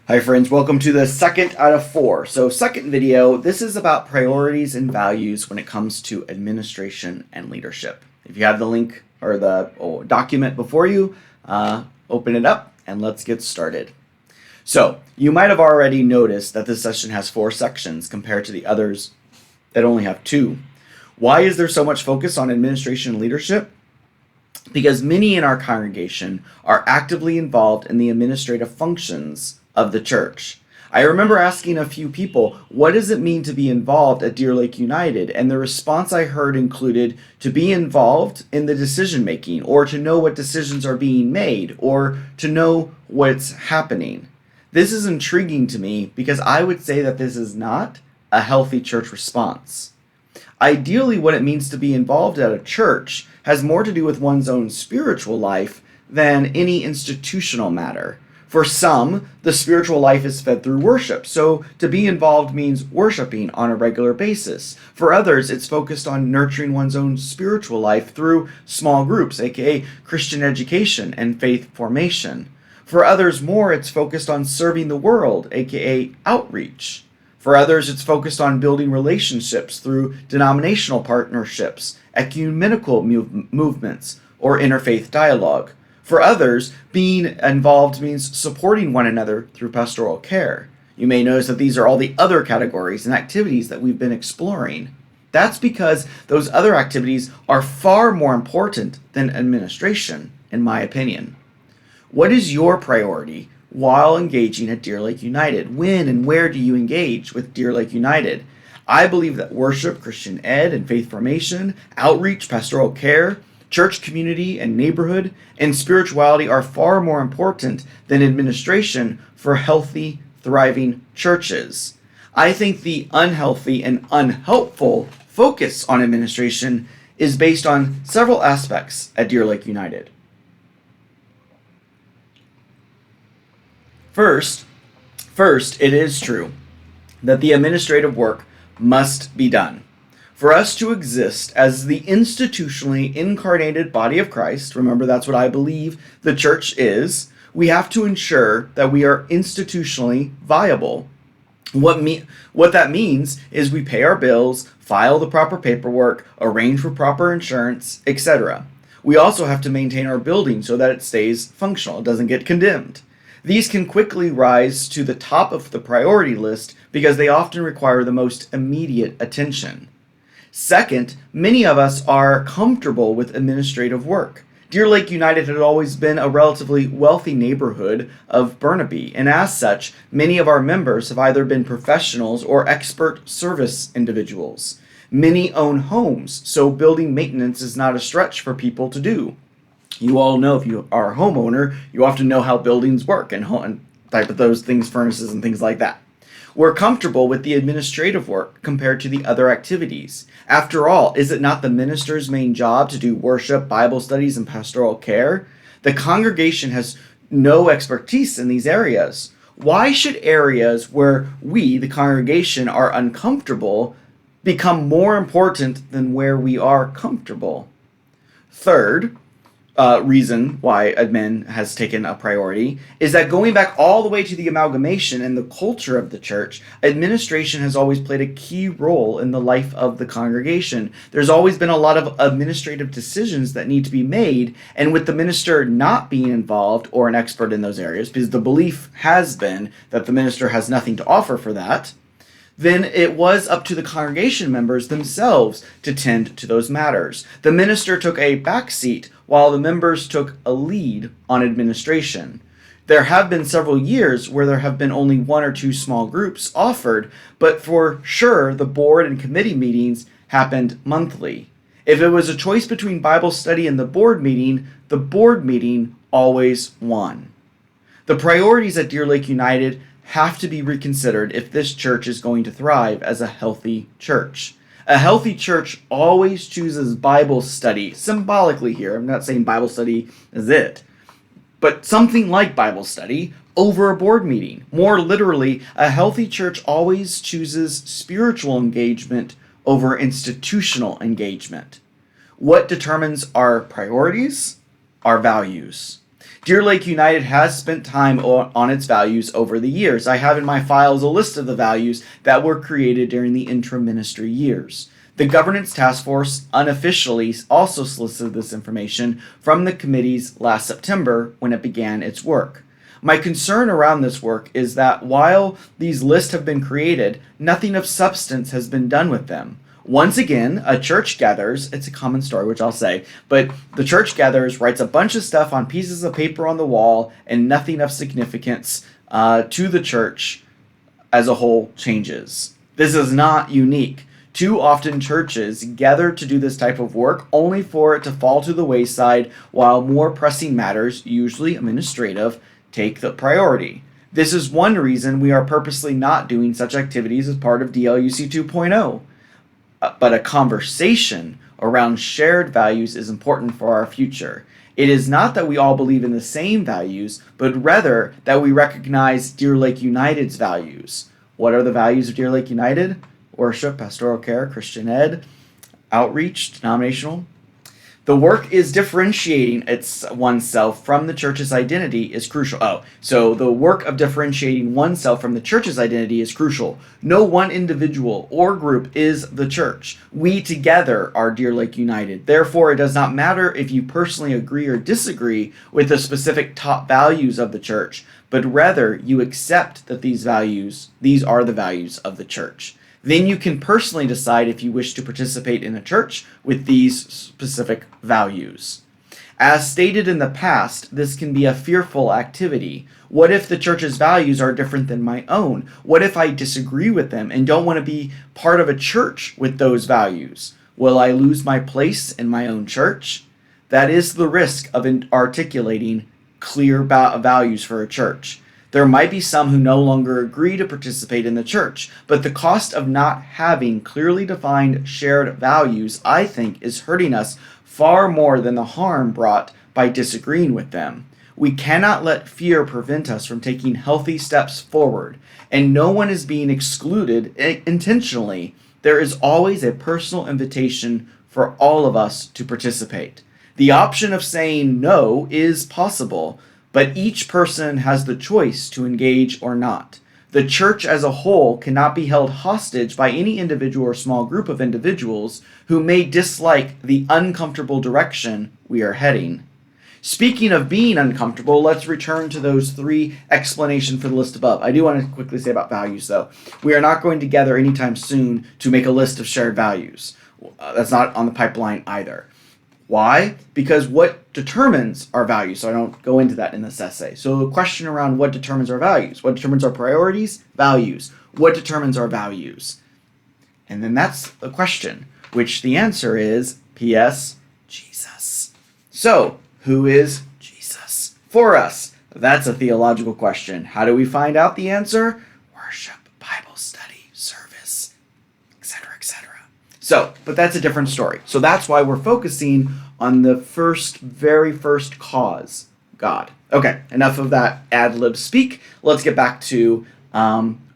Hi friends, welcome to the second out of 4. So second video, this is about priorities and values when it comes to administration and leadership. If you have the link or the document before you, open it up and let's get started. So you might have already noticed that this session has 4 sections compared to the others that only have 2. Why is there so much focus on administration and leadership? Because many in our congregation are actively involved in the administrative functions of the church. I remember asking a few people, what does it mean to be involved at Deer Lake United? And the response I heard included to be involved in the decision making, or to know what decisions are being made, or to know what's happening. This is intriguing to me because I would say that this is not a healthy church response. Ideally, what it means to be involved at a church has more to do with one's own spiritual life than any institutional matter. For some, the spiritual life is fed through worship, so to be involved means worshiping on a regular basis. For others, it's focused on nurturing one's own spiritual life through small groups, aka Christian education and faith formation. For others more, it's focused on serving the world, aka outreach. For others, it's focused on building relationships through denominational partnerships, ecumenical movements, or interfaith dialogue. For others, being involved means supporting one another through pastoral care. You may notice that these are all the other categories and activities that we've been exploring. That's because those other activities are far more important than administration, in my opinion. What is your priority while engaging at Deer Lake United? When and where do you engage with Deer Lake United? I believe that worship, Christian ed, and faith formation, outreach, pastoral care, church community and neighborhood, and spirituality are far more important than administration for healthy, thriving churches. I think the unhealthy and unhelpful focus on administration is based on several aspects at Deer Lake United. First, it is true that the administrative work must be done. For us to exist as the institutionally incarnated body of Christ, remember that's what I believe the church is, we have to ensure that we are institutionally viable. What that means is we pay our bills, file the proper paperwork, arrange for proper insurance, etc. We also have to maintain our building so that it stays functional, it doesn't get condemned. These can quickly rise to the top of the priority list because they often require the most immediate attention. Second, many of us are comfortable with administrative work. Deer Lake United had always been a relatively wealthy neighborhood of Burnaby, and as such, many of our members have either been professionals or expert service individuals. Many own homes, so building maintenance is not a stretch for people to do. You all know, if you are a homeowner, you often know how buildings work and type of those things, furnaces and things like that. We're comfortable with the administrative work compared to the other activities. After all, is it not the minister's main job to do worship, Bible studies, and pastoral care? The congregation has no expertise in these areas. Why should areas where we, the congregation, are uncomfortable become more important than where we are comfortable? Third, reason why admin has taken a priority is that going back all the way to the amalgamation and the culture of the church, administration has always played a key role in the life of the congregation. There's always been a lot of administrative decisions that need to be made, and with the minister not being involved or an expert in those areas, because the belief has been that the minister has nothing to offer for that, then it was up to the congregation members themselves to tend to those matters. The minister took a back seat while the members took a lead on administration. There have been several years where there have been only 1 or 2 small groups offered, but for sure the board and committee meetings happened monthly. If it was a choice between Bible study and the board meeting always won. The priorities at Deer Lake United have to be reconsidered if this church is going to thrive as a healthy church. A healthy church always chooses Bible study, symbolically here. I'm not saying Bible study is it, but something like Bible study over a board meeting. More literally, a healthy church always chooses spiritual engagement over institutional engagement. What determines our priorities? Our values. Deer Lake United has spent time on its values over the years. I have in my files a list of the values that were created during the interim ministry years. The Governance Task Force unofficially also solicited this information from the committees last September when it began its work. My concern around this work is that while these lists have been created, nothing of substance has been done with them. Once again, a church gathers, it's a common story, which I'll say, but the church gathers, writes a bunch of stuff on pieces of paper on the wall, and nothing of significance to the church as a whole changes. This is not unique. Too often churches gather to do this type of work only for it to fall to the wayside while more pressing matters, usually administrative, take the priority. This is one reason we are purposely not doing such activities as part of DLUC 2.0. But a conversation around shared values is important for our future. It is not that we all believe in the same values, but rather that we recognize Deer Lake United's values. What are the values of Deer Lake United? Worship, pastoral care, Christian ed, outreach, denominational. The work is differentiating oneself from the church's identity is crucial. So the work of differentiating oneself from the church's identity is crucial. No one individual or group is the church. We together are Deer Lake United. Therefore, it does not matter if you personally agree or disagree with the specific top values of the church, but rather you accept that these are the values of the church. Then you can personally decide if you wish to participate in a church with these specific values. As stated in the past, this can be a fearful activity. What if the church's values are different than my own? What if I disagree with them and don't want to be part of a church with those values? Will I lose my place in my own church? That is the risk of articulating clear values for a church. There might be some who no longer agree to participate in the church, but the cost of not having clearly defined shared values, I think, is hurting us far more than the harm brought by disagreeing with them. We cannot let fear prevent us from taking healthy steps forward, and no one is being excluded intentionally. There is always a personal invitation for all of us to participate. The option of saying no is possible, but each person has the choice to engage or not. The church as a whole cannot be held hostage by any individual or small group of individuals who may dislike the uncomfortable direction we are heading. Speaking of being uncomfortable, let's return to those three explanations for the list above. I do want to quickly say about values, though. We are not going to gather anytime soon to make a list of shared values. That's not on the pipeline either. Why? Because what determines our values? So I don't go into that in this essay. So the question around what determines our values? What determines our priorities? Values. What determines our values? And then that's the question, which the answer is P.S. Jesus. So who is Jesus for us? That's a theological question. How do we find out the answer? Worship, Bible study, service, etc., etc. So, but that's a different story. So that's why we're focusing on the very first cause, God. Okay, enough of that ad-lib speak. Let's get back to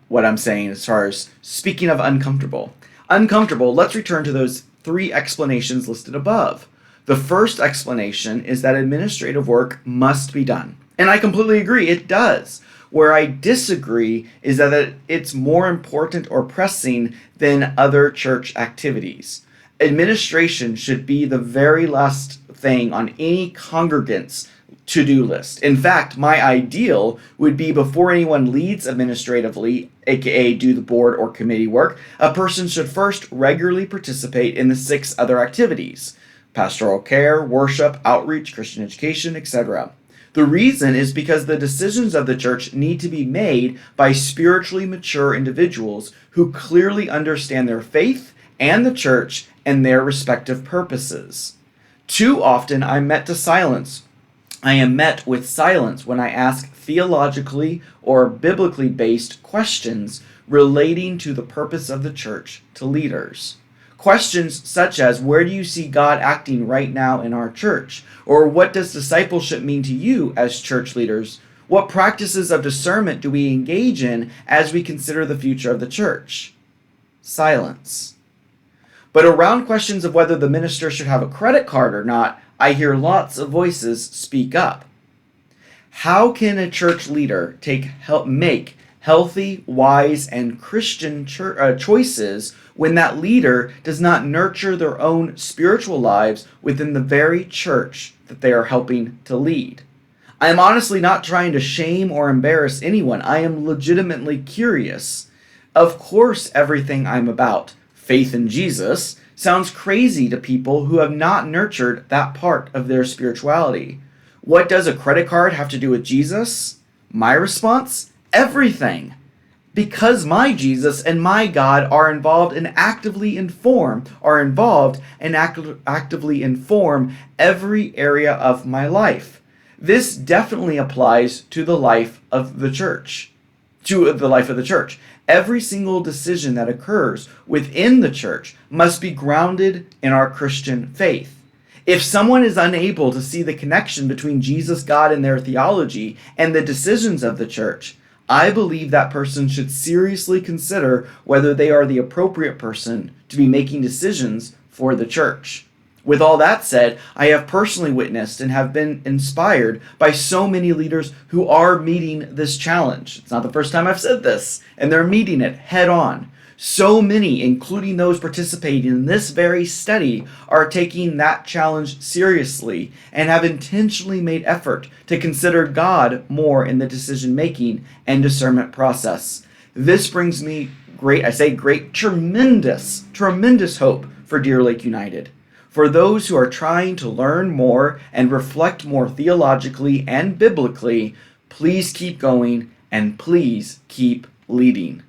what I'm saying as far as speaking of uncomfortable. Uncomfortable, let's return to those three explanations listed above. The first explanation is that administrative work must be done. And I completely agree, it does. Where I disagree is that it's more important or pressing than other church activities. Administration should be the very last thing on any congregant's to-do list. In fact, my ideal would be before anyone leads administratively, aka do the board or committee work, a person should first regularly participate in the 6 other activities: pastoral care, worship, outreach, Christian education, etc. The reason is because the decisions of the church need to be made by spiritually mature individuals who clearly understand their faith and the church and their respective purposes. Too often I am met with silence when I ask theologically or biblically based questions relating to the purpose of the church to leaders. Questions such as, where do you see God acting right now in our church? Or what does discipleship mean to you as church leaders? What practices of discernment do we engage in as we consider the future of the church? Silence. But around questions of whether the minister should have a credit card or not, I hear lots of voices speak up. How can a church leader make healthy, wise, and Christian choices when that leader does not nurture their own spiritual lives within the very church that they are helping to lead? I am honestly not trying to shame or embarrass anyone. I am legitimately curious. Of course, everything I'm about, faith in Jesus, sounds crazy to people who have not nurtured that part of their spirituality. What does a credit card have to do with Jesus? My response? Everything. Because my Jesus and my God are involved and actively inform every area of my life. This definitely applies to the life of the church. Every single decision that occurs within the church must be grounded in our Christian faith. If someone is unable to see the connection between Jesus, God, and their theology and the decisions of the church, I believe that person should seriously consider whether they are the appropriate person to be making decisions for the church. With all that said, I have personally witnessed and have been inspired by so many leaders who are meeting this challenge. It's not the first time I've said this, and they're meeting it head on. So many, including those participating in this very study, are taking that challenge seriously and have intentionally made effort to consider God more in the decision-making and discernment process. This brings me tremendous hope for Deer Lake United. For those who are trying to learn more and reflect more theologically and biblically, please keep going and please keep leading.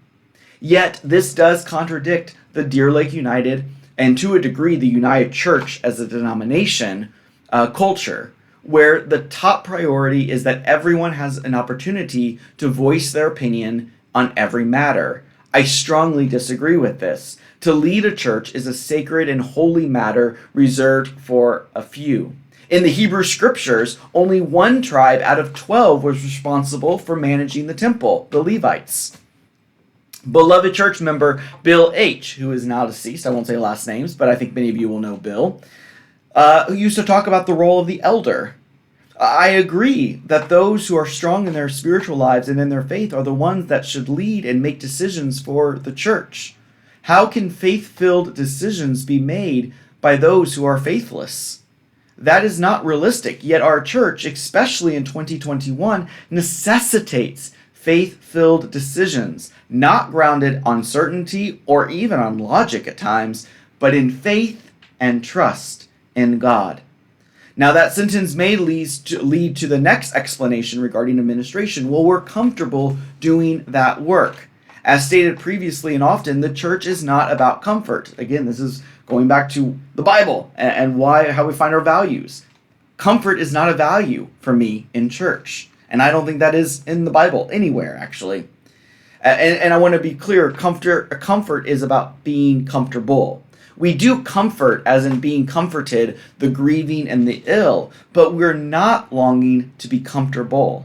Yet, this does contradict the Deer Lake United, and to a degree the United Church as a denomination, culture, where the top priority is that everyone has an opportunity to voice their opinion on every matter. I strongly disagree with this. To lead a church is a sacred and holy matter reserved for a few. In the Hebrew Scriptures, only one tribe out of 12 was responsible for managing the temple, the Levites. Beloved church member Bill H., who is now deceased, I won't say last names, but I think many of you will know Bill, who used to talk about the role of the elder. I agree that those who are strong in their spiritual lives and in their faith are the ones that should lead and make decisions for the church. How can faith-filled decisions be made by those who are faithless? That is not realistic, yet our church, especially in 2021, necessitates faith-filled decisions, not grounded on certainty or even on logic at times, but in faith and trust in God. Now that sentence may lead to the next explanation regarding administration. Well, we're comfortable doing that work. As stated previously and often, the church is not about comfort. Again, this is going back to the Bible and how we find our values. Comfort is not a value for me in church. And I don't think that is in the Bible anywhere, actually. And I want to be clear, comfort is about being comfortable. We do comfort, as in being comforted, the grieving and the ill, but we're not longing to be comfortable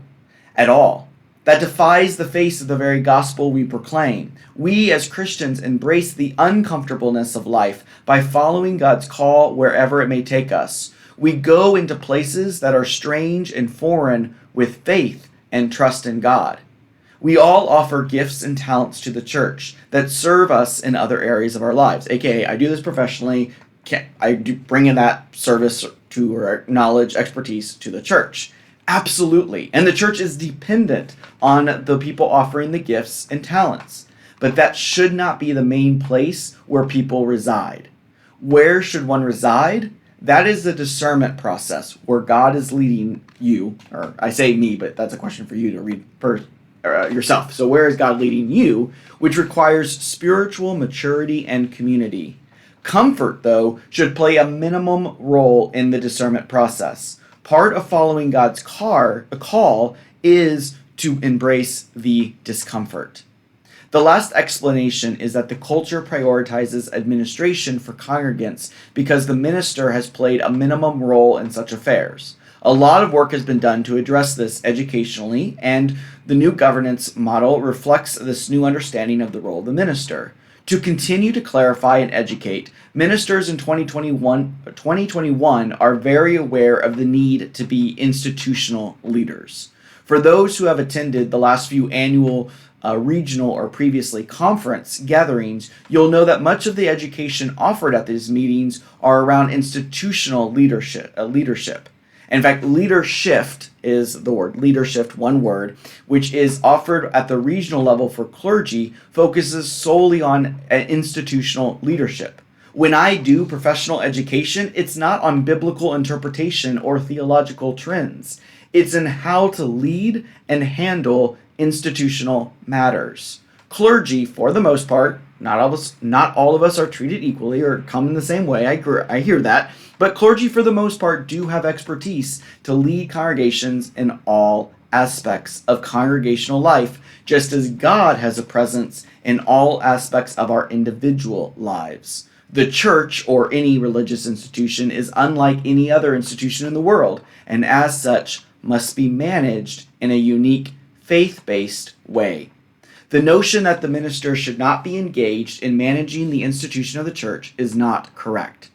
at all. That defies the face of the very gospel we proclaim. We as Christians embrace the uncomfortableness of life by following God's call wherever it may take us. We go into places that are strange and foreign with faith and trust in God. We all offer gifts and talents to the church that serve us in other areas of our lives. AKA, I do this professionally. I do bring in that service to or knowledge, expertise to the church. Absolutely. And the church is dependent on the people offering the gifts and talents. But that should not be the main place where people reside. Where should one reside? That is the discernment process where God is leading you, or I say me, but that's a question for you to read first. Yourself. So where is God leading you, which requires spiritual maturity and community. Comfort, though, should play a minimum role in the discernment process. Part of following God's call is to embrace the discomfort. The last explanation is that the culture prioritizes administration for congregants because the minister has played a minimum role in such affairs. A lot of work has been done to address this educationally, and the new governance model reflects this new understanding of the role of the minister. To continue to clarify and educate, ministers in 2021 are very aware of the need to be institutional leaders. For those who have attended the last few annual regional or previously conference gatherings, you'll know that much of the education offered at these meetings are around institutional leadership. In fact, leadership is the word, leadership, one word, which is offered at the regional level for clergy, focuses solely on institutional leadership. When I do professional education, it's not on biblical interpretation or theological trends. It's in how to lead and handle institutional matters. Clergy, for the most part, not all of us are treated equally or come in the same way. I hear that. But clergy, for the most part, do have expertise to lead congregations in all aspects of congregational life, just as God has a presence in all aspects of our individual lives. The church, or any religious institution, is unlike any other institution in the world, and as such, must be managed in a unique, faith-based way. The notion that the minister should not be engaged in managing the institution of the church is not correct.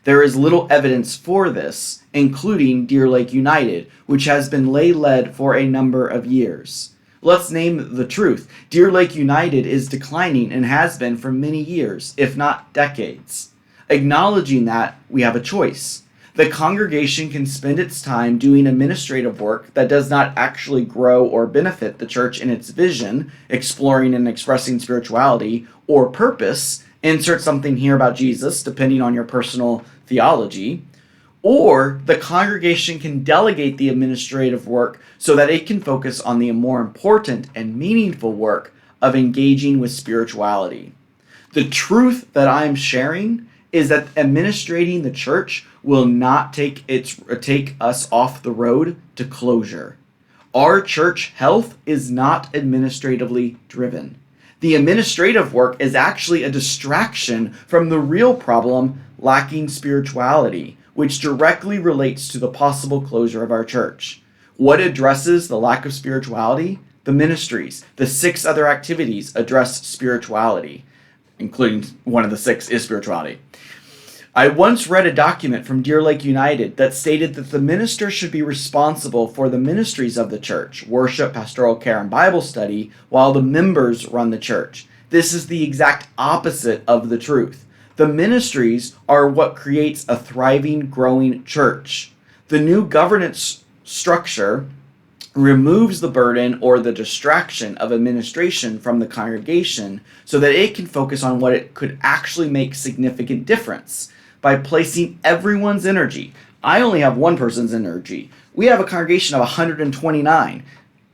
There is little evidence for this, including Deer Lake United, which has been lay-led for a number of years. Let's name the truth. Deer Lake United is declining and has been for many years, if not decades. Acknowledging that, we have a choice. The congregation can spend its time doing administrative work that does not actually grow or benefit the church in its vision, exploring and expressing spirituality, or purpose, insert something here about Jesus, depending on your personal theology. Or the congregation can delegate the administrative work so that it can focus on the more important and meaningful work of engaging with spirituality. The truth that I am sharing is that administrating the church will not take us off the road to closure. Our church health is not administratively driven. The administrative work is actually a distraction from the real problem, lacking spirituality, which directly relates to the possible closure of our church. What addresses the lack of spirituality? The ministries. The 6 other activities address spirituality, including one of the 6 is spirituality. I once read a document from Deer Lake United that stated that the minister should be responsible for the ministries of the church, worship, pastoral care, and Bible study, while the members run the church. This is the exact opposite of the truth. The ministries are what creates a thriving, growing church. The new governance structure removes the burden or the distraction of administration from the congregation so that it can focus on what it could actually make significant difference by placing everyone's energy. I only have one person's energy. We have a congregation of 129.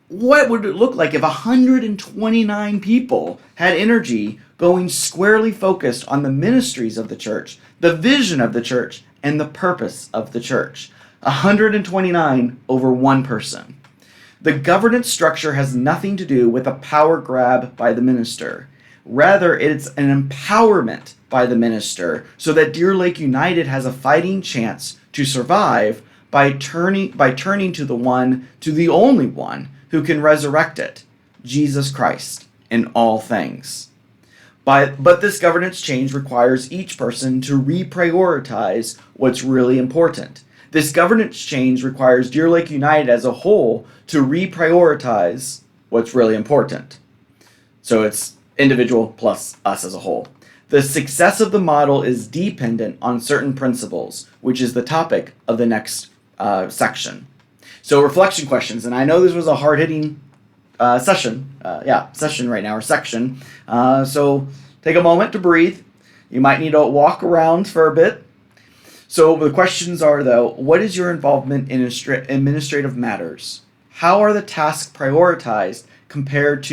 What would it look like if 129 people had energy going squarely focused on the ministries of the church, the vision of the church, and the purpose of the church? 129 over one person. The governance structure has nothing to do with a power grab by the minister. Rather, it's an empowerment by the minister so that Deer Lake United has a fighting chance to survive by turning to the only one who can resurrect it, Jesus Christ, in all things. But this governance change requires each person to reprioritize what's really important. This governance change requires Deer Lake United as a whole to reprioritize what's really important. So it's individual plus us as a whole. The success of the model is dependent on certain principles, which is the topic of the next section. So reflection questions, and I know this was a hard-hitting session right now, or section. So take a moment to breathe. You might need to walk around for a bit. So the questions are, though, what is your involvement in administrative matters? How are those tasks prioritized compared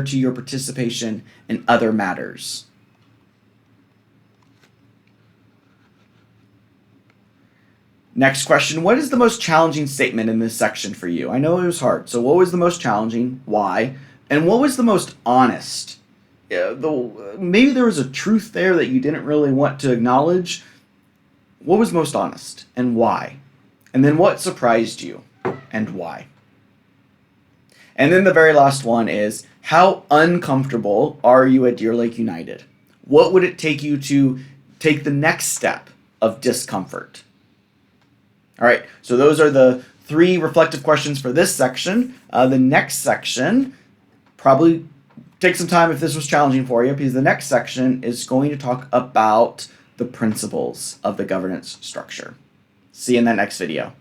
to your participation in other matters? Next question, what is the most challenging statement in this section for you? I know it was hard. So what was the most challenging? Why? And what was the most honest? Maybe there was a truth there that you didn't really want to acknowledge. What was most honest and why? And then what surprised you and why? And then the very last one is, how uncomfortable are you at Deer Lake United? What would it take you to take the next step of discomfort? All right, so those are the 3 reflective questions for this section. The next section, probably take some time if this was challenging for you, because the next section is going to talk about the principles of the governance structure. See you in that next video.